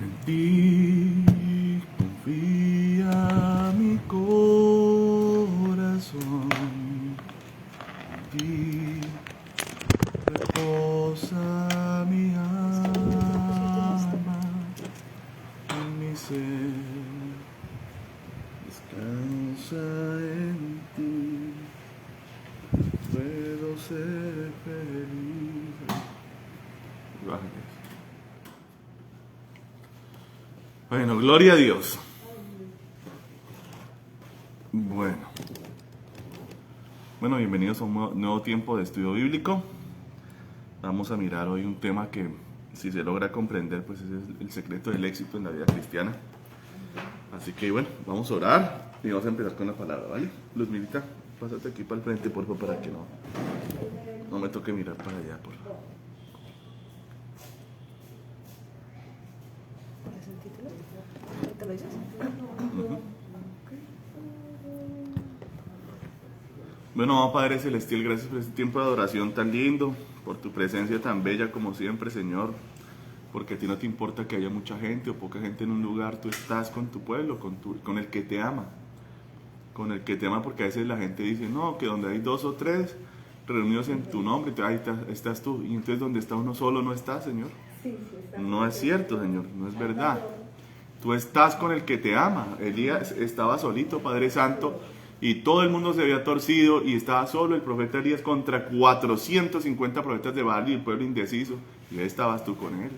En ti confía mi corazón, en ti reposa mi alma, en mi ser, descansa en ti, puedo ser feliz. Gracias. Bueno, gloria a Dios. Bueno, bienvenidos a un nuevo tiempo de estudio bíblico. Vamos a mirar hoy un tema que, si se logra comprender, pues es el secreto del éxito en la vida cristiana. Así que bueno, vamos a orar y vamos a empezar con la palabra, ¿vale? Luz Milita, pásate aquí para el frente, por favor, para que no me toque mirar para allá, por favor. ¿Es el título? ¿Te lo dices? Bueno, Padre Celestial, gracias por este tiempo de adoración tan lindo, por tu presencia tan bella como siempre, Señor, porque a ti no te importa que haya mucha gente o poca gente en un lugar, tú estás con tu pueblo, con el que te ama, porque a veces la gente dice, no, que donde hay 2 o 3 reunidos en tu nombre, ahí estás tú, y entonces donde está uno solo no está, Señor. No es cierto, Señor, no es verdad. Tú estás con el que te ama. Elías estaba solito, Padre Santo, y todo el mundo se había torcido y estaba solo el profeta Elías contra 450 profetas de Baal y el pueblo indeciso, y ahí estabas tú con él.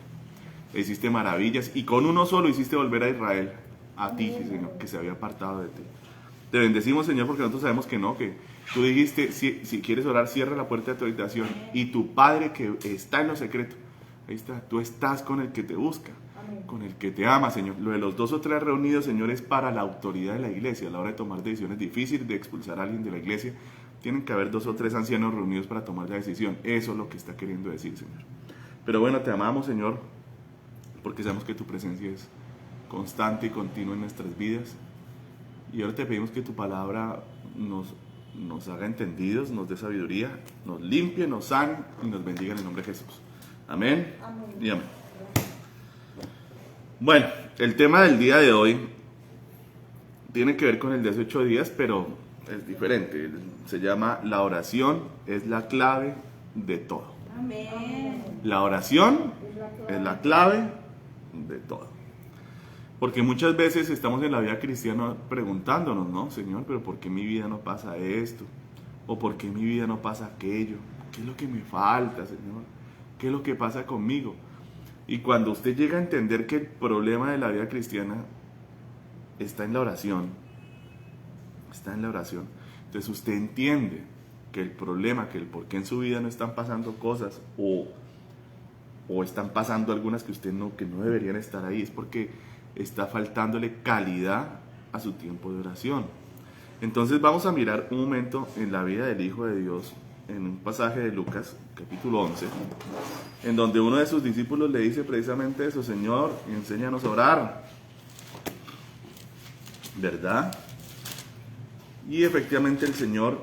Hiciste maravillas y con uno solo hiciste volver a Israel, a ti, Señor, que se había apartado de ti. Te bendecimos, Señor, porque nosotros sabemos que no, que tú dijiste, si quieres orar, cierra la puerta de tu habitación, y tu Padre que está en lo secreto, ahí está, tú estás con el que te busca, con el que te ama, Señor. Lo de los 2 o 3 reunidos, Señor, es para la autoridad de la iglesia. A la hora de tomar decisiones difíciles, de expulsar a alguien de la iglesia, tienen que haber 2 o 3 ancianos reunidos para tomar la decisión. Eso es lo que está queriendo decir, Señor. Pero bueno, te amamos, Señor, porque sabemos que tu presencia es constante y continua en nuestras vidas. Y ahora te pedimos que tu palabra nos haga entendidos, nos dé sabiduría, nos limpie, nos sane y nos bendiga en el nombre de Jesús. Amén. Y amén. Bueno, el tema del día de hoy tiene que ver con el de hace 8 días, pero es diferente. Se llama la oración es la clave de todo. Amén. La oración es la clave de todo. Porque muchas veces estamos en la vida cristiana preguntándonos, ¿no? Señor, pero ¿por qué mi vida no pasa esto? ¿O por qué mi vida no pasa aquello? ¿Qué es lo que me falta, Señor? ¿Qué es lo que pasa conmigo? Y cuando usted llega a entender que el problema de la vida cristiana está en la oración, entonces usted entiende que el problema, que el por qué en su vida no están pasando cosas o están pasando algunas que no deberían estar ahí, es porque está faltándole calidad a su tiempo de oración. Entonces vamos a mirar un momento en la vida del Hijo de Dios, en un pasaje de Lucas, capítulo 11, en donde uno de sus discípulos le dice precisamente eso: Señor, enséñanos a orar, ¿verdad? Y efectivamente el Señor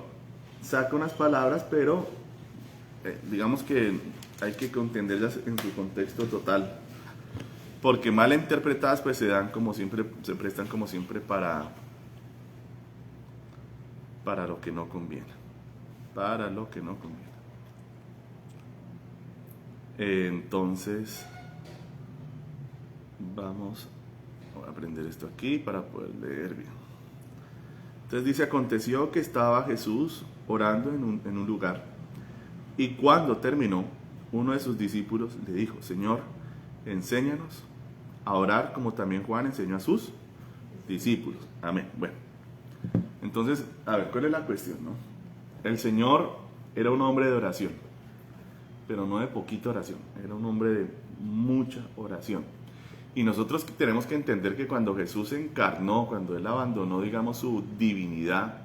saca unas palabras, pero digamos que hay que entenderlas en su contexto total, porque mal interpretadas pues se prestan como siempre para lo que no conviene, Entonces vamos a aprender esto aquí para poder leer bien. Entonces dice: aconteció que estaba Jesús orando en un lugar, y cuando terminó, uno de sus discípulos le dijo: Señor, enséñanos a orar como también Juan enseñó a sus discípulos. Amén. Bueno, entonces, a ver, ¿cuál es la cuestión, no? El Señor era un hombre de oración, pero no de poquita oración, era un hombre de mucha oración. Y nosotros tenemos que entender que cuando Jesús se encarnó, cuando Él abandonó, digamos, su divinidad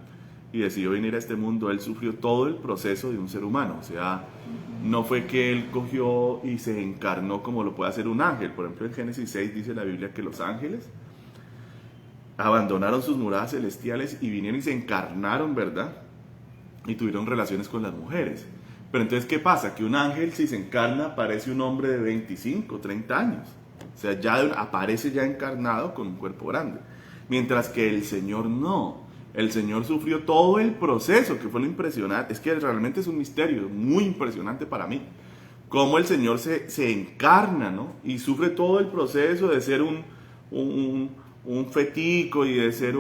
y decidió venir a este mundo, Él sufrió todo el proceso de un ser humano. O sea, no fue que Él cogió y se encarnó como lo puede hacer un ángel. Por ejemplo, en Génesis 6 dice la Biblia que los ángeles abandonaron sus moradas celestiales y vinieron y se encarnaron, ¿verdad? Y tuvieron relaciones con las mujeres. Pero entonces, ¿qué pasa? Que un ángel, si se encarna, parece un hombre de 25, 30 años. O sea, ya aparece ya encarnado con un cuerpo grande. Mientras que el Señor no. El Señor sufrió todo el proceso, que fue lo impresionante. Es que realmente es un misterio muy impresionante para mí. Cómo el Señor se encarna, ¿no? Y sufre todo el proceso de ser un fetico y de ser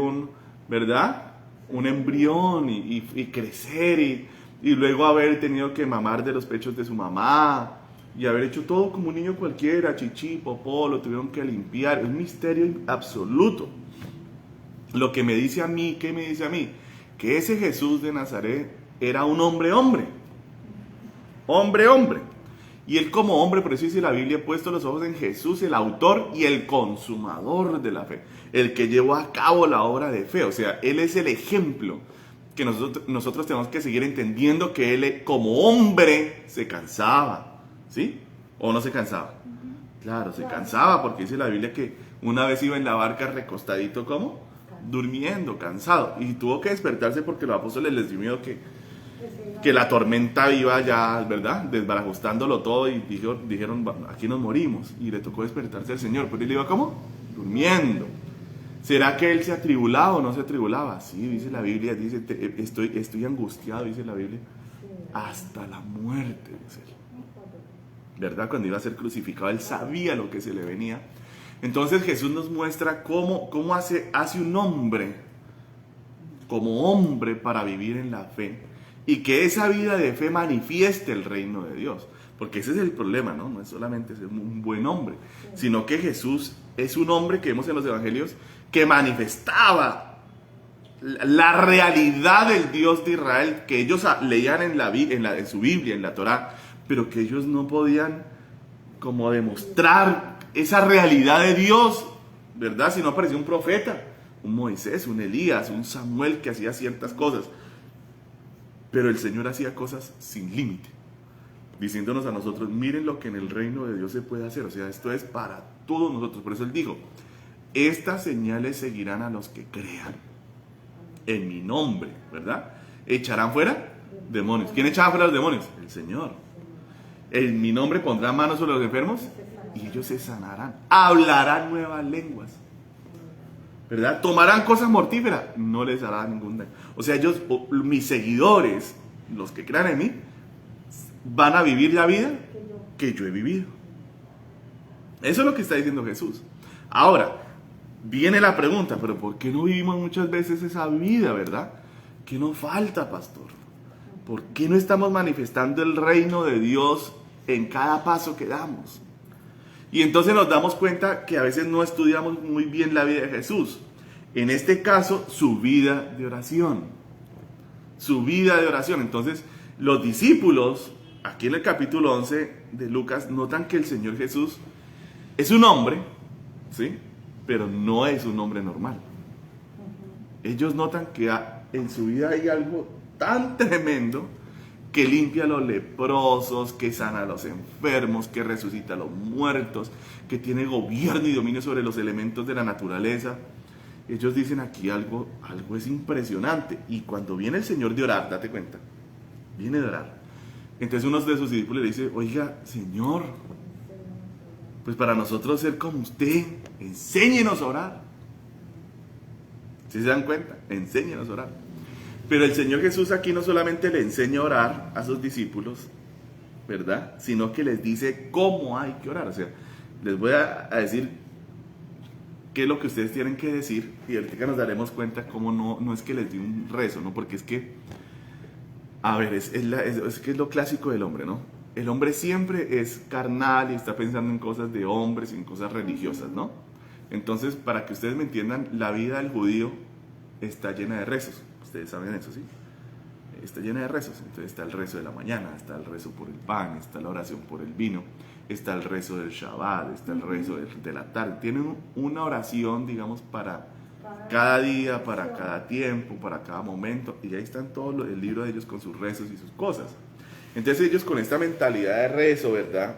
¿verdad? Un embrión y crecer y luego haber tenido que mamar de los pechos de su mamá y haber hecho todo como un niño cualquiera, chichi, popó, lo tuvieron que limpiar. Es un misterio absoluto. Lo que me dice a mí, ¿qué me dice a mí? Que ese Jesús de Nazaret era un hombre. Y él como hombre, por eso dice la Biblia, ha puesto los ojos en Jesús, el autor y el consumador de la fe, el que llevó a cabo la obra de fe. O sea, él es el ejemplo que nosotros tenemos que seguir entendiendo, que él como hombre se cansaba, ¿sí? ¿O no se cansaba? Claro, se cansaba, porque dice la Biblia que una vez iba en la barca recostadito, ¿cómo? Durmiendo, cansado, y tuvo que despertarse porque los apóstoles les dio miedo que la tormenta iba ya, ¿verdad? Desbarajustándolo todo, y dijeron, aquí nos morimos, y le tocó despertarse al Señor. Pero él iba, ¿cómo? Durmiendo. ¿Será que él se atribulaba o no se atribulaba? Sí, dice la Biblia, dice, estoy angustiado, dice la Biblia, hasta la muerte, dice él. ¿Verdad? Cuando iba a ser crucificado, él sabía lo que se le venía. Entonces Jesús nos muestra cómo hace un hombre, como hombre, para vivir en la fe, y que esa vida de fe manifieste el reino de Dios. Porque ese es el problema, ¿no? No es solamente ser un buen hombre, sino que Jesús es un hombre que vemos en los evangelios que manifestaba la realidad del Dios de Israel, que ellos leían en su Biblia, en la Torá, pero que ellos no podían como demostrar esa realidad de Dios, ¿verdad? Si no apareció un profeta, un Moisés, un Elías, un Samuel que hacía ciertas cosas. Pero el Señor hacía cosas sin límite, diciéndonos a nosotros, miren lo que en el reino de Dios se puede hacer. O sea, esto es para todos nosotros. Por eso Él dijo, estas señales seguirán a los que crean en mi nombre, ¿verdad? Echarán fuera demonios. ¿Quién echaba fuera los demonios? El Señor. En mi nombre pondrán manos sobre los enfermos y ellos se sanarán. Hablarán nuevas lenguas, ¿verdad? Tomarán cosas mortíferas, no les hará ningún daño. O sea, mis seguidores, los que crean en mí, van a vivir la vida que yo he vivido. Eso es lo que está diciendo Jesús. Ahora, viene la pregunta, pero ¿por qué no vivimos muchas veces esa vida, verdad? ¿Qué nos falta, pastor? ¿Por qué no estamos manifestando el reino de Dios en cada paso que damos? Y entonces nos damos cuenta que a veces no estudiamos muy bien la vida de Jesús. En este caso, su vida de oración. Su vida de oración. Entonces, los discípulos, aquí en el capítulo 11 de Lucas, notan que el Señor Jesús es un hombre, ¿sí? Pero no es un hombre normal. Ellos notan que en su vida hay algo tan tremendo que limpia a los leprosos, que sana a los enfermos, que resucita a los muertos, que tiene gobierno y dominio sobre los elementos de la naturaleza. Ellos dicen aquí algo es impresionante. Y cuando viene el Señor de orar, date cuenta, viene de orar. Entonces uno de sus discípulos le dice, oiga, Señor, pues para nosotros ser como usted, enséñenos a orar. ¿Sí se dan cuenta? Enséñenos a orar. Pero el Señor Jesús aquí no solamente le enseña a orar a sus discípulos, ¿verdad? Sino que les dice cómo hay que orar. O sea, les voy a decir qué es lo que ustedes tienen que decir, y ahorita nos daremos cuenta cómo no es que les di un rezo, ¿no? Porque es que, a ver, es que es lo clásico del hombre, ¿no? El hombre siempre es carnal y está pensando en cosas de hombres y en cosas religiosas, ¿no? Entonces, para que ustedes me entiendan, la vida del judío está llena de rezos. Ustedes saben eso, ¿sí? Está llena de rezos. Entonces está el rezo de la mañana, está el rezo por el pan, está la oración por el vino, está el rezo del Shabbat, está el rezo de la tarde. Tienen una oración, digamos, para cada día, para cada tiempo, para cada momento. Y ahí están todo el libro de ellos con sus rezos y sus cosas. Entonces ellos con esta mentalidad de rezo, ¿verdad?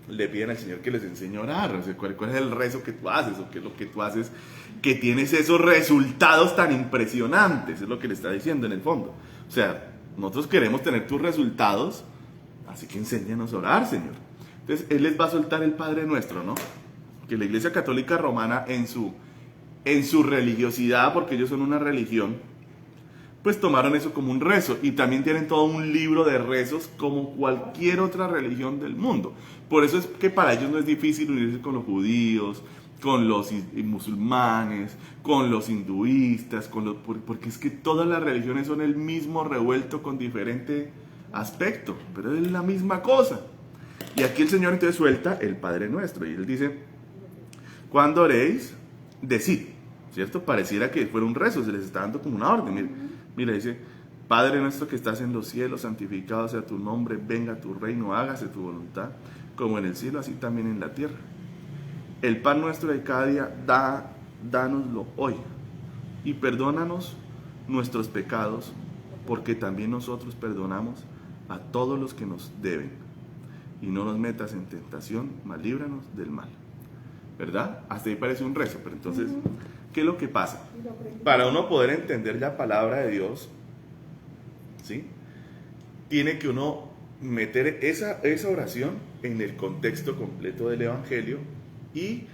Le piden al Señor que les enseñe a orar. O sea, ¿cuál es el rezo que tú haces? ¿O qué es lo que tú haces que tienes esos resultados tan impresionantes? Es lo que le está diciendo en el fondo. O sea, nosotros queremos tener tus resultados, así que enséñanos a orar, Señor. Entonces, Él les va a soltar el Padre Nuestro, ¿no? que la Iglesia Católica Romana en su religiosidad, porque ellos son una religión, pues tomaron eso como un rezo y también tienen todo un libro de rezos como cualquier otra religión del mundo. Por eso es que para ellos no es difícil unirse con los judíos, con los musulmanes, con los hinduistas, porque es que todas las religiones son el mismo revuelto con diferente aspecto, pero es la misma cosa. Y aquí el Señor entonces suelta el Padre Nuestro y Él dice, cuando oréis, decid, ¿cierto? Pareciera que fuera un rezo, se les está dando como una orden. Mira, dice, Padre nuestro que estás en los cielos, santificado sea tu nombre, venga tu reino, hágase tu voluntad, como en el cielo, así también en la tierra. El pan nuestro de cada día, dánoslo hoy, y perdónanos nuestros pecados, porque también nosotros perdonamos a todos los que nos deben. Y no nos metas en tentación, mas líbranos del mal. ¿Verdad? Hasta ahí parece un rezo, pero entonces, ¿qué es lo que pasa? Para uno poder entender la palabra de Dios, ¿sí? Tiene que uno meter esa oración en el contexto completo del Evangelio y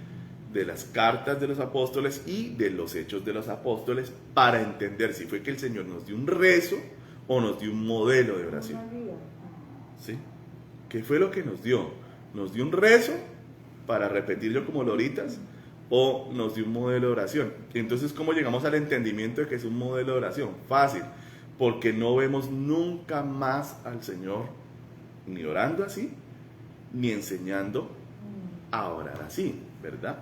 de las cartas de los apóstoles y de los hechos de los apóstoles para entender si fue que el Señor nos dio un rezo o nos dio un modelo de oración. ¿Sí? ¿Qué fue lo que nos dio? ¿Nos dio un rezo para repetirlo como loritas o nos dio un modelo de oración? Entonces, ¿cómo llegamos al entendimiento de que es un modelo de oración? Fácil, porque no vemos nunca más al Señor ni orando así, ni enseñando a orar así, ¿verdad?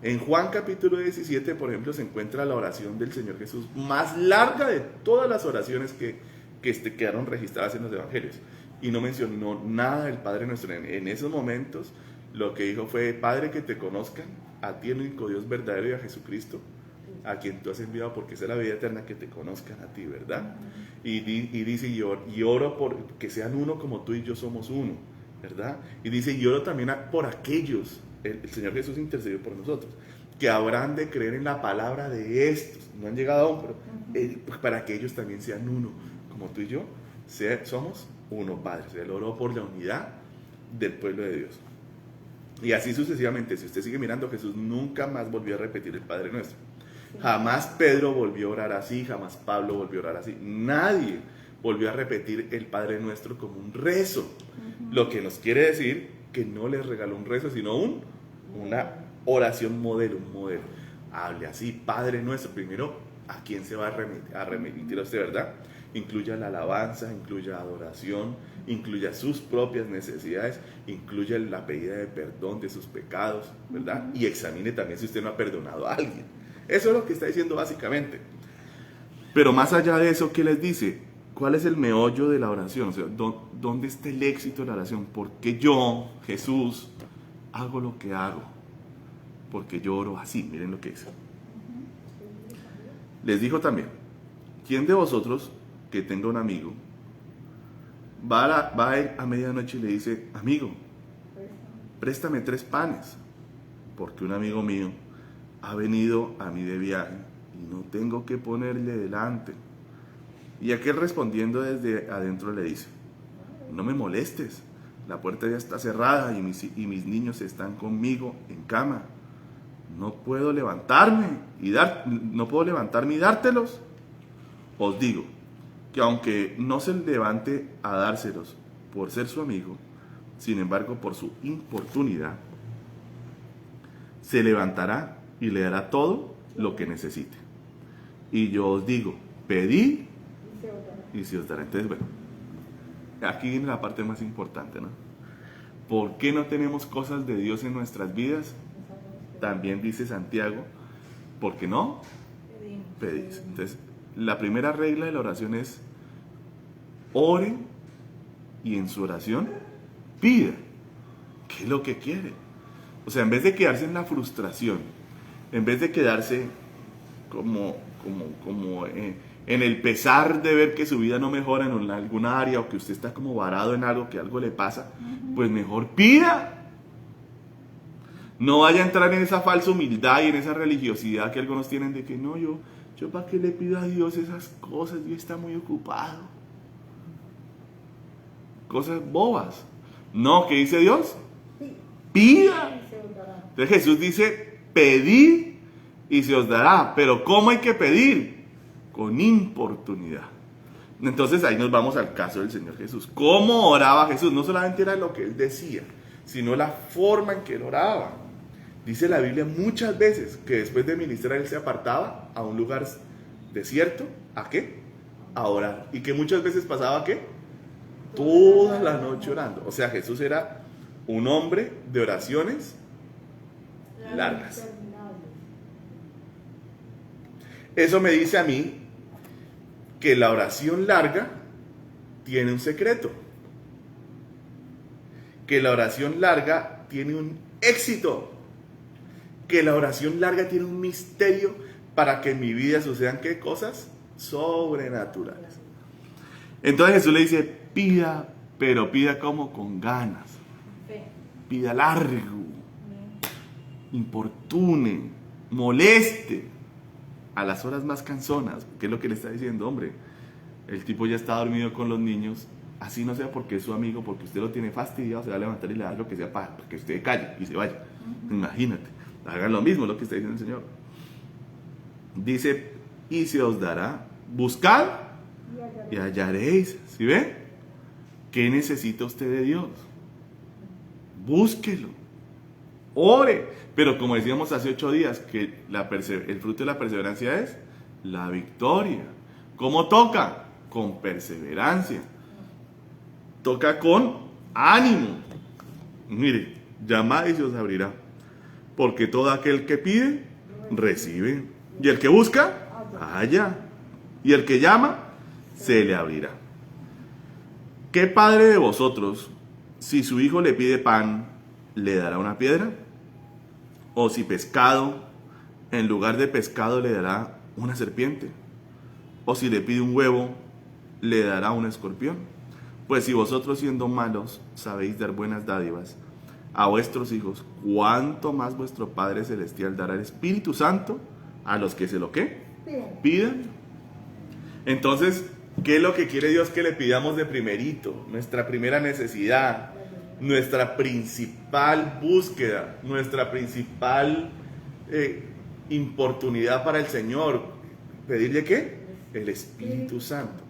En Juan capítulo 17, por ejemplo, se encuentra la oración del Señor Jesús más larga de todas las oraciones que quedaron registradas en los evangelios. Y no mencionó nada del Padre Nuestro. En esos momentos, lo que dijo fue, Padre, que te conozcan, a ti el único Dios verdadero y a Jesucristo, a quien tú has enviado, porque esa es la vida eterna, que te conozcan a ti, ¿verdad? Y dice, y oro por que sean uno como tú y yo somos uno, ¿verdad? Y dice, y oro también por aquellos, el Señor Jesús intercedió por nosotros, que habrán de creer en la palabra de estos, no han llegado aún, pero para que ellos también sean uno, como tú y yo somos uno, Padre. O sea, él oró por la unidad del pueblo de Dios. Y así sucesivamente, si usted sigue mirando, Jesús nunca más volvió a repetir el Padre Nuestro. Jamás Pedro volvió a orar así, jamás Pablo volvió a orar así. Nadie volvió a repetir el Padre Nuestro como un rezo. Lo que nos quiere decir que no les regaló un rezo, sino una oración modelo, un modelo. Hable así, Padre Nuestro. Primero, ¿a quién se va a remitir a usted, verdad? Incluya la alabanza, incluya adoración, incluya sus propias necesidades, incluya la pedida de perdón de sus pecados, ¿verdad? Y examine también si usted no ha perdonado a alguien. Eso es lo que está diciendo básicamente. Pero más allá de eso, ¿qué les dice? ¿Cuál es el meollo de la oración? O sea, ¿dónde está el éxito de la oración? ¿Por qué yo, Jesús, hago lo que hago? Porque yo oro así, miren lo que dice. Les dijo también, ¿quién de vosotros que tenga un amigo va a él a medianoche y le dice, amigo, préstame 3 panes, porque un amigo mío ha venido a mí de viaje y no tengo que ponerle delante? Y aquel respondiendo desde adentro le dice, no me molestes, la puerta ya está cerrada y mis niños están conmigo en cama. No puedo levantarme y dártelos. Os digo que aunque no se levante a dárselos por ser su amigo, sin embargo por su importunidad, se levantará y le dará todo lo que necesite. Y yo os digo, pedid y se os dará. Entonces, bueno, aquí viene la parte más importante, ¿no? ¿Por qué no tenemos cosas de Dios en nuestras vidas? También dice Santiago, ¿por qué no? Pedís. Entonces, la primera regla de la oración es, ore y en su oración pida. ¿Qué es lo que quiere? O sea, en vez de quedarse en la frustración, en vez de quedarse como en el pesar de ver que su vida no mejora en alguna área o que usted está como varado en algo, que algo le pasa, pues mejor pida. No vaya a entrar en esa falsa humildad y en esa religiosidad que algunos tienen de que no, yo para qué le pido a Dios esas cosas, Dios está muy ocupado. Cosas bobas. No, ¿qué dice Dios? pida. Entonces Jesús dice, pedid y se os dará. Pero ¿cómo hay que pedir? Con importunidad. Entonces ahí nos vamos al caso del Señor Jesús. ¿Cómo oraba Jesús? No solamente era lo que Él decía, sino la forma en que Él oraba. Dice la Biblia muchas veces que después de ministrar Él se apartaba a un lugar desierto. ¿A qué? A orar. Y que muchas veces pasaba ¿qué? Toda la noche orando. O sea, Jesús era un hombre de oraciones largas. Eso me dice a mí que la oración larga tiene un secreto. Que la oración larga tiene un éxito. Que la oración larga tiene un misterio para que en mi vida sucedan ¿qué cosas? Sobrenaturales. Entonces Jesús le dice, pida, pero pida como con ganas. Pida largo, importune, moleste a las horas más cansonas. ¿Qué es lo que le está diciendo? Hombre, el tipo ya está dormido con los niños, así no sea porque es su amigo, porque usted lo tiene fastidiado, se va a levantar y le da lo que sea para que usted calle y se vaya. Imagínate, hagan lo mismo, lo que está diciendo el Señor. Dice, y se os dará, buscad y hallaréis. ¿Sí ve? ¿Qué necesita usted de Dios? Búsquelo, ore. Pero como decíamos hace 8 días, que el fruto de la perseverancia es la victoria. ¿Cómo toca? Con perseverancia. Toca con ánimo. Mire, llamad y se os abrirá. Porque todo aquel que pide, recibe. Y el que busca, halla. Y el que llama, se le abrirá. ¿Qué padre de vosotros, si su hijo le pide pan, le dará una piedra? O si pescado, en lugar de pescado le dará una serpiente. O si le pide un huevo, le dará un escorpión. Pues si vosotros siendo malos sabéis dar buenas dádivas a vuestros hijos, ¿cuánto más vuestro Padre Celestial dará el Espíritu Santo a los que se lo ¿qué? Pidan? Entonces, ¿qué es lo que quiere Dios que le pidamos de primerito? Nuestra primera necesidad, nuestra principal búsqueda, nuestra principal importunidad para el Señor. ¿Pedirle qué? El Espíritu Santo.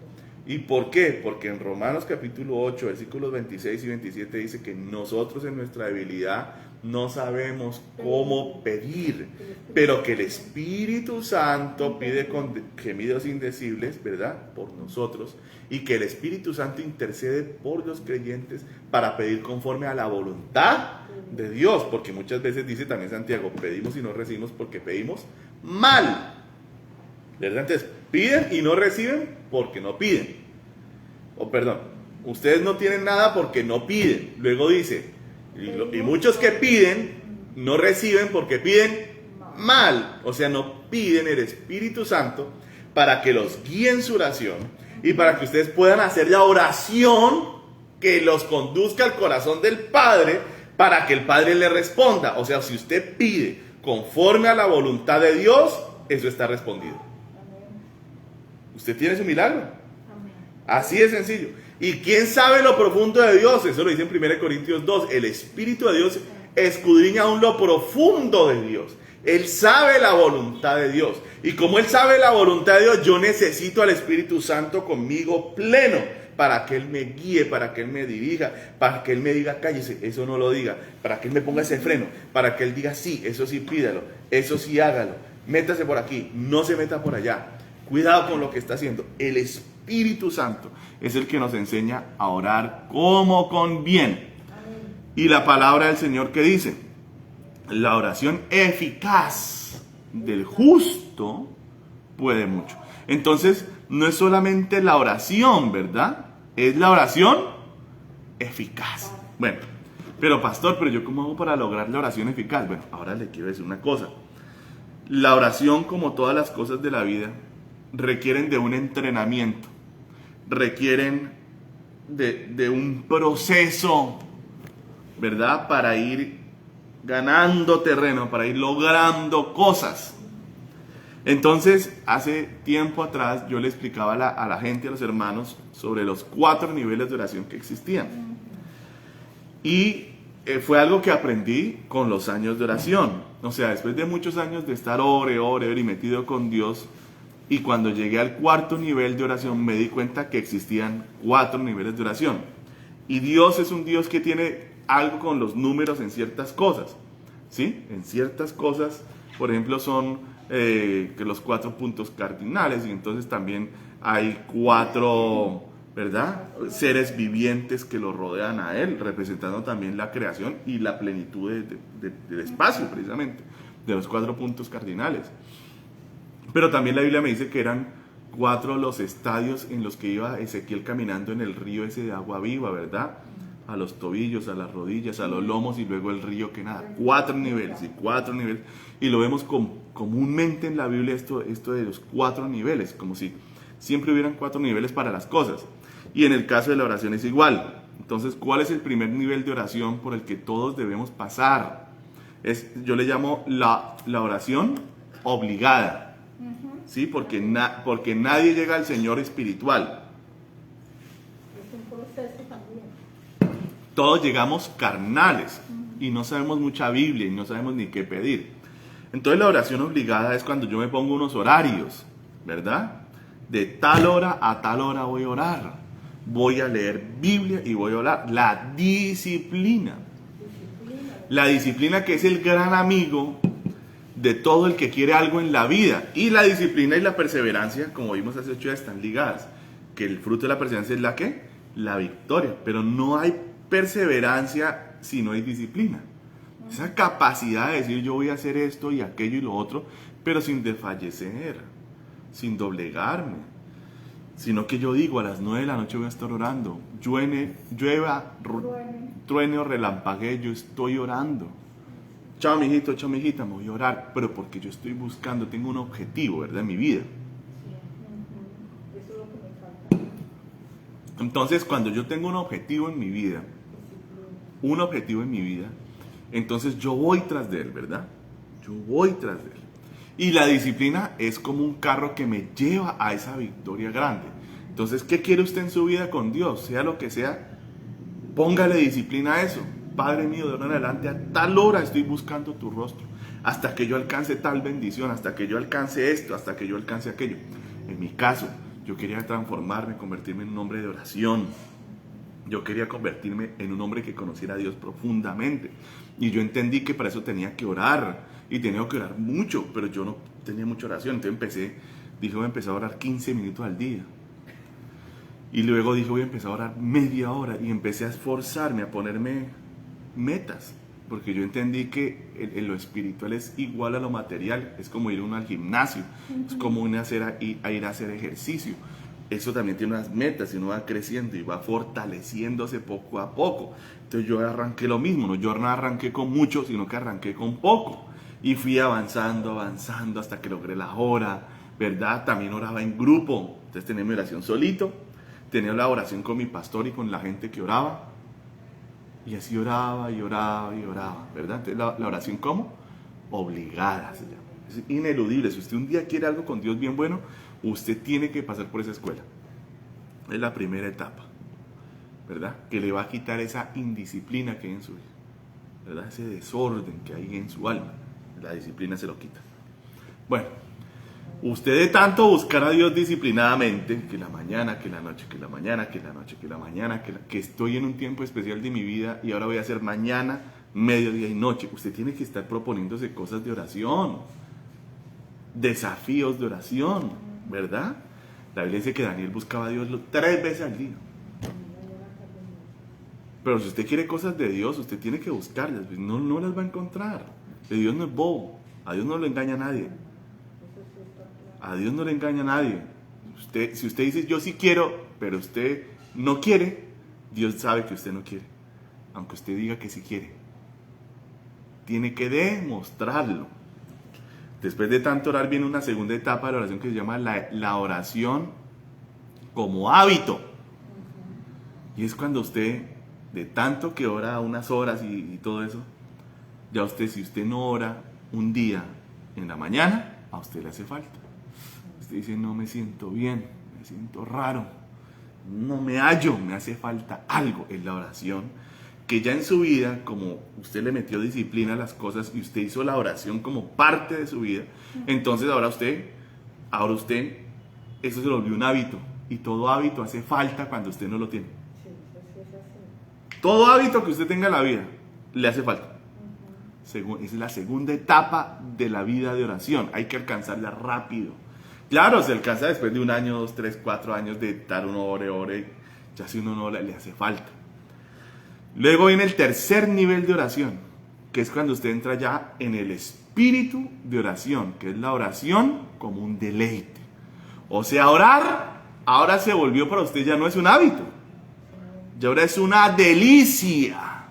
¿Y por qué? Porque en Romanos capítulo 8, versículos 26 y 27 dice que nosotros en nuestra debilidad no sabemos cómo pedir, pero que el Espíritu Santo pide con gemidos indecibles, ¿verdad? Por nosotros, y que el Espíritu Santo intercede por los creyentes para pedir conforme a la voluntad de Dios, porque muchas veces dice también Santiago, pedimos y no recibimos porque pedimos mal, ¿verdad? Entonces, piden y no reciben porque no piden. O perdón, ustedes no tienen nada porque no piden. Luego dice, y muchos que piden no reciben porque piden mal. O sea, no piden el Espíritu Santo para que los guíe en su oración y para que ustedes puedan hacer la oración que los conduzca al corazón del Padre para que el Padre le responda. O sea, si usted pide conforme a la voluntad de Dios, eso está respondido. Usted tiene su milagro. Así de sencillo. ¿Y quién sabe lo profundo de Dios? Eso lo dice en 1 Corintios 2. El Espíritu de Dios escudriña aún lo profundo de Dios. Él sabe la voluntad de Dios. Y como Él sabe la voluntad de Dios, yo necesito al Espíritu Santo conmigo pleno, para que Él me guíe, para que Él me dirija, para que Él me diga, cállese, eso no lo diga, para que Él me ponga ese freno, para que Él diga, sí, eso sí pídalo, eso sí hágalo, métase por aquí, no se meta por allá. Cuidado con lo que está haciendo. El Espíritu Santo es el que nos enseña a orar como conviene. Y la palabra del Señor que dice, la oración eficaz del justo puede mucho. Entonces, no es solamente la oración, ¿verdad? Es la oración eficaz. Bueno, pero pastor, pero yo ¿cómo hago para lograr la oración eficaz? Bueno, ahora le quiero decir una cosa. La oración, como todas las cosas de la vida, requieren de un entrenamiento, requieren de un proceso, ¿verdad? Para ir ganando terreno, para ir logrando cosas. Entonces, hace tiempo atrás yo le explicaba a la gente, a los hermanos, sobre los 4 niveles de oración que existían. Y fue algo que aprendí con los años de oración. O sea, después de muchos años de estar ore y metido con Dios, y cuando llegué al cuarto nivel de oración me di cuenta que existían 4 niveles de oración. Y Dios es un Dios que tiene algo con los números en ciertas cosas, ¿sí? En ciertas cosas, por ejemplo, son que los 4 puntos cardinales, y entonces también hay 4, ¿verdad?, seres vivientes que lo rodean a Él, representando también la creación y la plenitud del espacio, precisamente, de los 4 puntos cardinales. Pero también la Biblia me dice que eran 4 los estadios en los que iba Ezequiel caminando en el río ese de agua viva, ¿verdad? A los tobillos, a las rodillas, a los lomos, y luego el río que nada. 4 niveles y 4 niveles. Y lo vemos comúnmente en la Biblia esto de los 4 niveles, como si siempre hubieran 4 niveles para las cosas. Y en el caso de la oración es igual. Entonces, ¿cuál es el primer nivel de oración por el que todos debemos pasar? Yo le llamo la oración obligada. ¿Sí? Porque nadie llega al Señor espiritual. Es un proceso también. Todos llegamos carnales y no sabemos mucha Biblia y no sabemos ni qué pedir. Entonces la oración obligada es cuando yo me pongo unos horarios, ¿verdad? De tal hora a tal hora voy a orar. Voy a leer Biblia y voy a orar. La disciplina. La disciplina, que es el gran amigo de todo el que quiere algo en la vida. Y la disciplina y la perseverancia, como vimos hace 8 días, están ligadas. Que el fruto de la perseverancia es la ¿qué? La victoria. Pero no hay perseverancia si no hay disciplina. Esa capacidad de decir yo voy a hacer esto y aquello y lo otro, pero sin desfallecer, sin doblegarme. Sino que yo digo, a las 9 de la noche voy a estar orando. Llueva, truene o relampaguee, yo estoy orando. Chao, mijito, chao, mijita, me voy a orar, pero porque yo estoy buscando, tengo un objetivo, ¿verdad?, en mi vida. Eso es lo que me falta. Entonces, cuando yo tengo un objetivo en mi vida, entonces yo voy tras de él, ¿verdad? Yo voy tras de él. Y la disciplina es como un carro que me lleva a esa victoria grande. Entonces, ¿qué quiere usted en su vida con Dios? Sea lo que sea, póngale disciplina a eso. Padre mío, de ahora en adelante a tal hora estoy buscando tu rostro, hasta que yo alcance tal bendición, hasta que yo alcance esto, hasta que yo alcance aquello. En mi caso, yo quería transformarme, convertirme en un hombre de oración. Yo quería convertirme en un hombre que conociera a Dios profundamente. Y yo entendí que para eso tenía que orar, y tenía que orar mucho, pero yo no tenía mucha oración. Entonces voy a empezar a orar 15 minutos al día. Y luego dije, voy a empezar a orar media hora, y empecé a esforzarme, a ponerme metas, porque yo entendí que en lo espiritual es igual a lo material. Es como ir uno al gimnasio, es como ir a hacer ejercicio. Eso también tiene unas metas, y uno va creciendo y va fortaleciéndose poco a poco. Entonces yo arranqué lo mismo, ¿no? Yo no arranqué con mucho, sino que arranqué con poco, y fui avanzando hasta que logré la hora, ¿verdad? También oraba en grupo. Entonces tenía mi oración solito, tenía la oración con mi pastor y con la gente que oraba. Y así oraba, ¿verdad? Entonces, la oración, ¿cómo? Obligada se llama. Es ineludible. Si usted un día quiere algo con Dios bien bueno, usted tiene que pasar por esa escuela. Es la primera etapa, ¿verdad? Que le va a quitar esa indisciplina que hay en su vida, ¿verdad? Ese desorden que hay en su alma. La disciplina se lo quita. Bueno, usted de tanto buscar a Dios disciplinadamente, que la mañana, que la noche, que la mañana, que la noche, que la mañana, que estoy en un tiempo especial de mi vida y ahora voy a hacer mañana, mediodía y noche. Usted tiene que estar proponiéndose cosas de oración, desafíos de oración, ¿verdad? La Biblia dice que Daniel buscaba a Dios 3 veces al día. Pero si usted quiere cosas de Dios, usted tiene que buscarlas, no las va a encontrar. De Dios no es bobo, a Dios no le engaña a nadie. A Dios no le engaña a nadie. Si usted dice yo sí quiero, pero usted no quiere, Dios sabe que usted no quiere, aunque usted diga que sí quiere. Tiene que demostrarlo. Después de tanto orar viene una segunda etapa de la oración que se llama la oración como hábito. Y es cuando usted, de tanto que ora unas horas y todo eso, ya si usted no ora un día en la mañana, a usted le hace falta. Usted dice, no me siento bien, me siento raro, no me hallo, me hace falta algo. En la oración que ya en su vida, como usted le metió disciplina a las cosas y usted hizo la oración como parte de su vida, entonces ahora usted, eso se lo volvió un hábito. Y todo hábito hace falta cuando usted no lo tiene. Sí, eso es así. Todo hábito que usted tenga en la vida le hace falta. Esa es la segunda etapa de la vida de oración. Hay que alcanzarla rápido. Claro, se alcanza después de 1 año, 2, 3, 4 años de estar uno ore. Ya si uno no le hace falta. Luego viene el tercer nivel de oración, que es cuando usted entra ya en el espíritu de oración, que es la oración como un deleite. O sea, orar ahora se volvió para usted, ya no es un hábito, ya ahora es una delicia.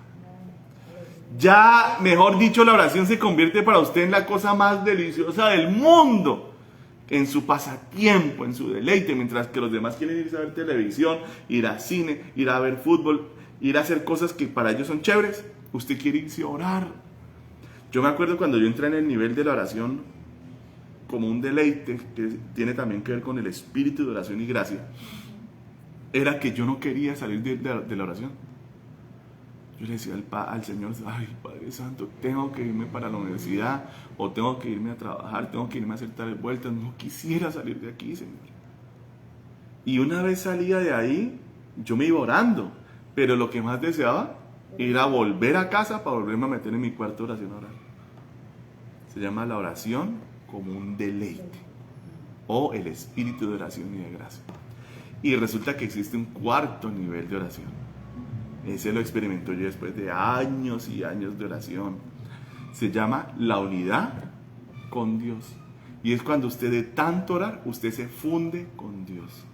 Ya, mejor dicho, la oración se convierte para usted en la cosa más deliciosa del mundo, en su pasatiempo, en su deleite, mientras que los demás quieren ir a ver televisión, ir a cine, ir a ver fútbol, ir a hacer cosas que para ellos son chéveres. Usted quiere irse a orar. Yo me acuerdo cuando yo entré en el nivel de la oración como un deleite, que tiene también que ver con el espíritu de oración y gracia, era que yo no quería salir de la oración. Yo le decía al Señor, ay, Padre Santo, tengo que irme para la universidad, o tengo que irme a trabajar, tengo que irme a hacer tales vueltas, no quisiera salir de aquí, Señor. Y una vez salía de ahí, yo me iba orando, pero lo que más deseaba era volver a casa para volverme a meter en mi cuarto de oración a orar. Se llama la oración como un deleite, o el espíritu de oración y de gracia. Y resulta que existe un cuarto nivel de oración. Ese lo experimentó yo después de años y años de oración. Se llama la unidad con Dios. Y es cuando usted de tanto orar, usted se funde con Dios.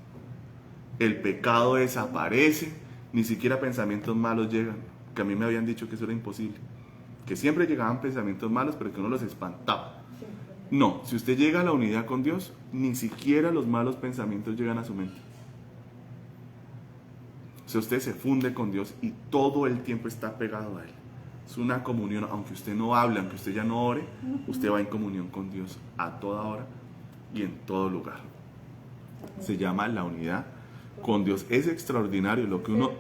El pecado desaparece, ni siquiera pensamientos malos llegan. Que a mí me habían dicho que eso era imposible. Que siempre llegaban pensamientos malos, pero que uno los espantaba. No, si usted llega a la unidad con Dios, ni siquiera los malos pensamientos llegan a su mente. Si usted se funde con Dios y todo el tiempo está pegado a Él. Es una comunión, aunque usted no hable, aunque usted ya no ore, usted va en comunión con Dios a toda hora y en todo lugar. Se llama la unidad con Dios. Es extraordinario lo que uno...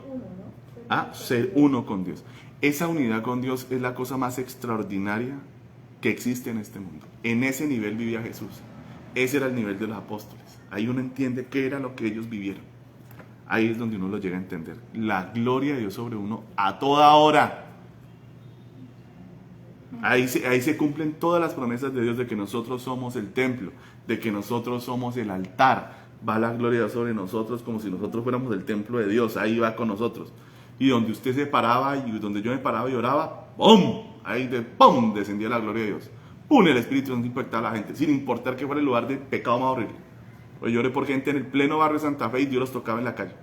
ser uno con Dios. Esa unidad con Dios es la cosa más extraordinaria que existe en este mundo. En ese nivel vivía Jesús. Ese era el nivel de los apóstoles. Ahí uno entiende qué era lo que ellos vivieron. Ahí es donde uno lo llega a entender. La gloria de Dios sobre uno a toda hora. Ahí se cumplen todas las promesas de Dios de que nosotros somos el templo, de que nosotros somos el altar. Va la gloria de Dios sobre nosotros como si nosotros fuéramos el templo de Dios. Ahí va con nosotros. Y donde usted se paraba y donde yo me paraba y oraba, ¡pum! Ahí ¡pum! Descendía la gloria de Dios. ¡Pum! El Espíritu Santo impactaba a la gente, sin importar que fuera el lugar de pecado más horrible. Pues yo oré por gente en el pleno barrio de Santa Fe y Dios los tocaba en la calle.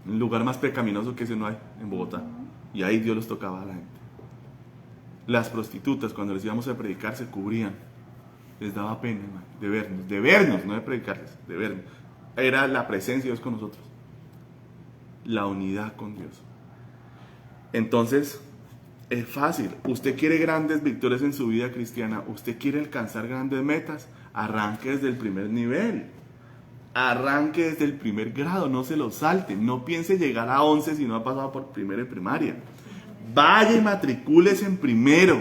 El lugar más pecaminoso que ese no hay en Bogotá. Y ahí Dios los tocaba a la gente. Las prostitutas, cuando les íbamos a predicar, se cubrían. Les daba pena, hermano, de vernos, no de predicarles, de vernos. Era la presencia de Dios con nosotros. La unidad con Dios. Entonces, es fácil. Usted quiere grandes victorias en su vida cristiana, usted quiere alcanzar grandes metas, arranque desde el primer nivel. Arranque desde el primer grado, no se lo salte. No piense llegar a 11 si no ha pasado por primero y primaria. Vaya y matricúlese en primero.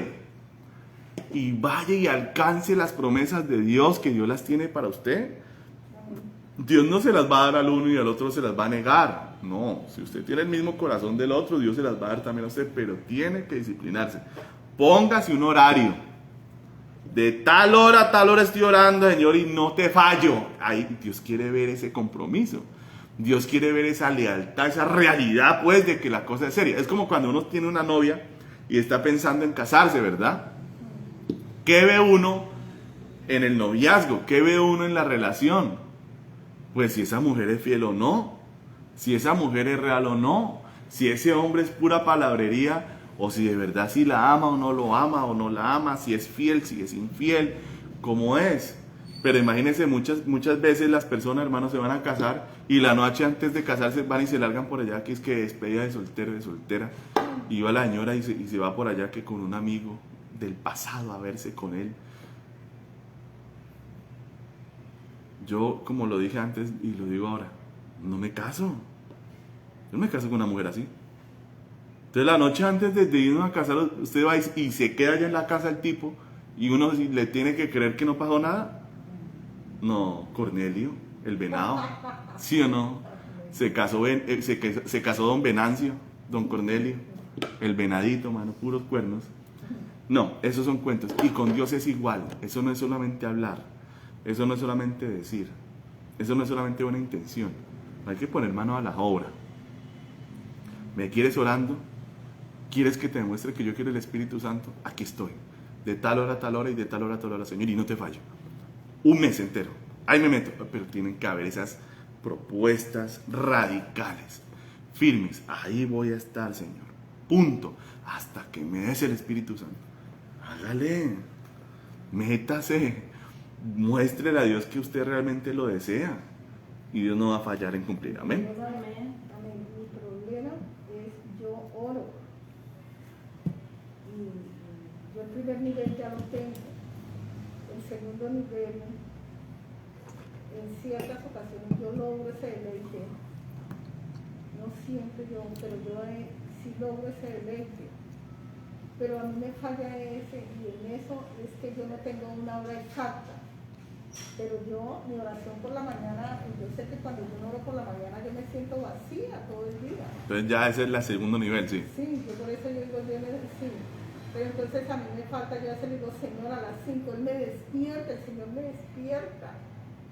Y vaya y alcance las promesas de Dios, que Dios las tiene para usted. Dios no se las va a dar al uno y al otro se las va a negar. No, si usted tiene el mismo corazón del otro, Dios se las va a dar también a usted, pero tiene que disciplinarse. Póngase un horario. De tal hora a tal hora estoy orando, Señor, y no te fallo. Ahí Dios quiere ver ese compromiso. Dios quiere ver esa lealtad, esa realidad, pues, de que la cosa es seria. Es como cuando uno tiene una novia y está pensando en casarse, ¿verdad? ¿Qué ve uno en el noviazgo? ¿Qué ve uno en la relación? Pues si esa mujer es fiel o no, si esa mujer es real o no, si ese hombre es pura palabrería, o si de verdad si la ama o no lo ama o no la ama, si es fiel, si es infiel, cómo es. Pero imagínense, muchas veces las personas, hermanos, se van a casar y la noche antes de casarse van y se largan por allá, que es que despedida de soltero, de soltera, y va la señora y se va por allá que con un amigo del pasado a verse con él. Yo, como lo dije antes y lo digo ahora, no me caso. Yo no me caso con una mujer así. Entonces la noche antes de irnos a casar, usted va y se queda allá en la casa del tipo y uno le tiene que creer que no pasó nada. No, Cornelio, el venado, ¿sí o no? Se casó don Venancio, don Cornelio, el venadito, mano, puros cuernos. No, esos son cuentos. Y con Dios es igual. Eso no es solamente hablar, eso no es solamente decir, eso no es solamente buena intención. Hay que poner mano a la obra. ¿Me quieres orando? ¿Quieres que te demuestre que yo quiero el Espíritu Santo? Aquí estoy. De tal hora a tal hora y de tal hora a tal hora, Señor, y no te fallo. Un mes entero. Ahí me meto. Pero tienen que haber esas propuestas radicales, firmes. Ahí voy a estar, Señor. Punto. Hasta que me des el Espíritu Santo. Hágale. Métase. Muéstrele a Dios que usted realmente lo desea. Y Dios no va a fallar en cumplir. Amén. Amén. Amén. Mi problema es yo oro. Y yo el primer nivel ya lo tengo. El segundo nivel, en ciertas ocasiones yo logro ese deleite. No siempre yo, pero yo sí logro ese deleite. Pero a mí me falla ese, y en eso es que yo no tengo una hora exacta. Pero yo, mi oración por la mañana, yo sé que cuando yo no oro por la mañana yo me siento vacía todo el día. Entonces ya ese es el segundo nivel, sí. Sí, yo por eso yo digo, sí. Pero entonces a mí me falta, yo a veces le digo, Señor, a las 5, Él me despierta, el Señor me despierta.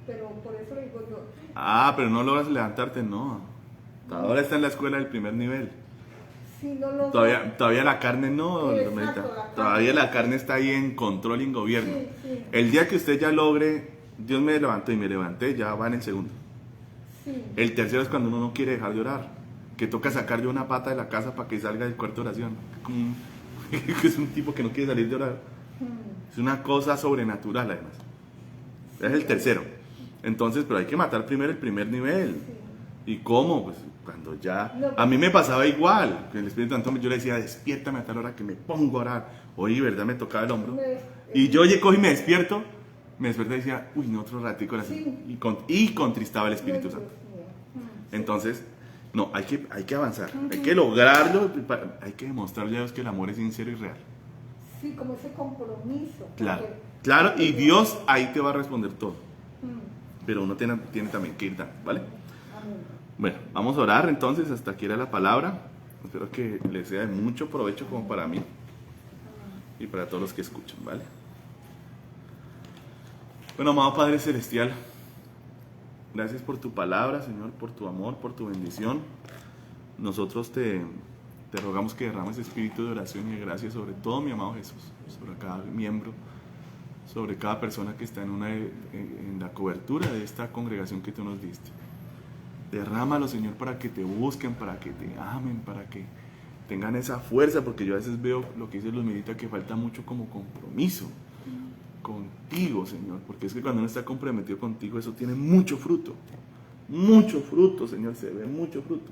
Pero por eso le digo yo. Ah, pero no logras levantarte, no. Ahora está en la escuela del primer nivel. Sí, no lo Todavía la carne no, Exacto, Loreta. la carne. Todavía la carne está ahí en control y en gobierno. Sí, sí. El día que usted ya logre, Dios me levantó y me levanté, ya va en el segundo. Sí. El tercero es cuando uno no quiere dejar de orar, que toca sacarle una pata de la casa para que salga del cuarto de oración. Es un tipo que no quiere salir de orar. Es una cosa sobrenatural además. Es el tercero. Entonces, pero hay que matar primero el primer nivel. ¿Y cómo? Pues cuando ya... A mí me pasaba igual. El Espíritu Santo yo le decía, despiértame a tal hora que me pongo a orar. Hoy, ¿verdad? Me tocaba el hombro. Y yo cojo y me despierto. Me desperté y decía, uy, no, otro ratico. Sí. Y contristaba el Espíritu Santo. Entonces, no, hay que avanzar. Hay que lograrlo. Hay que demostrarle a Dios que el amor es sincero y real. Sí, como ese compromiso. Claro, claro. Y Dios ahí te va a responder todo. Pero uno tiene también que ir dando, ¿vale? Bueno, vamos a orar entonces, hasta aquí era la palabra. Espero que les sea de mucho provecho como para mí y para todos los que escuchan, ¿vale? Bueno, amado Padre Celestial, gracias por tu palabra, Señor, por tu amor, por tu bendición. Nosotros te rogamos que derrames espíritu de oración y de gracia sobre todo, mi amado Jesús, sobre cada miembro, sobre cada persona que está en la cobertura de esta congregación que tú nos diste. Derrámalo, Señor, para que te busquen, para que te amen, para que tengan esa fuerza, porque yo a veces veo lo que dice Luz Mirita, que falta mucho como compromiso contigo, Señor, porque es que cuando uno está comprometido contigo, eso tiene mucho fruto, Señor, se ve mucho fruto.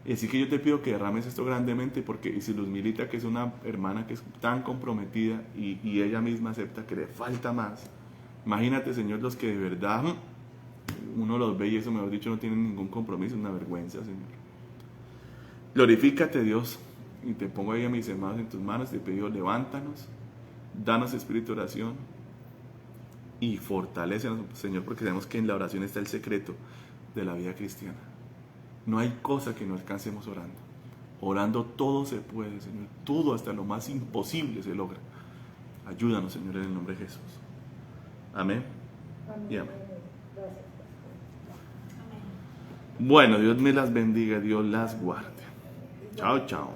Y así que yo te pido que derrames esto grandemente, porque y si Luz Mirita, que es una hermana que es tan comprometida y ella misma acepta que le falta más, imagínate, Señor, los que de verdad uno los ve y eso, mejor dicho, no tienen ningún compromiso, es una vergüenza, Señor. Glorifícate, Dios, y te pongo ahí a mis hermanos en tus manos, te pido, levántanos, danos espíritu de oración y fortalécenos, Señor, porque sabemos que en la oración está el secreto de la vida cristiana. No hay cosa que no alcancemos orando. Orando todo se puede, Señor, todo, hasta lo más imposible se logra. Ayúdanos, Señor, en el nombre de Jesús. Amén. Y amén. Bueno, Dios me las bendiga, Dios las guarde. Chao, chao.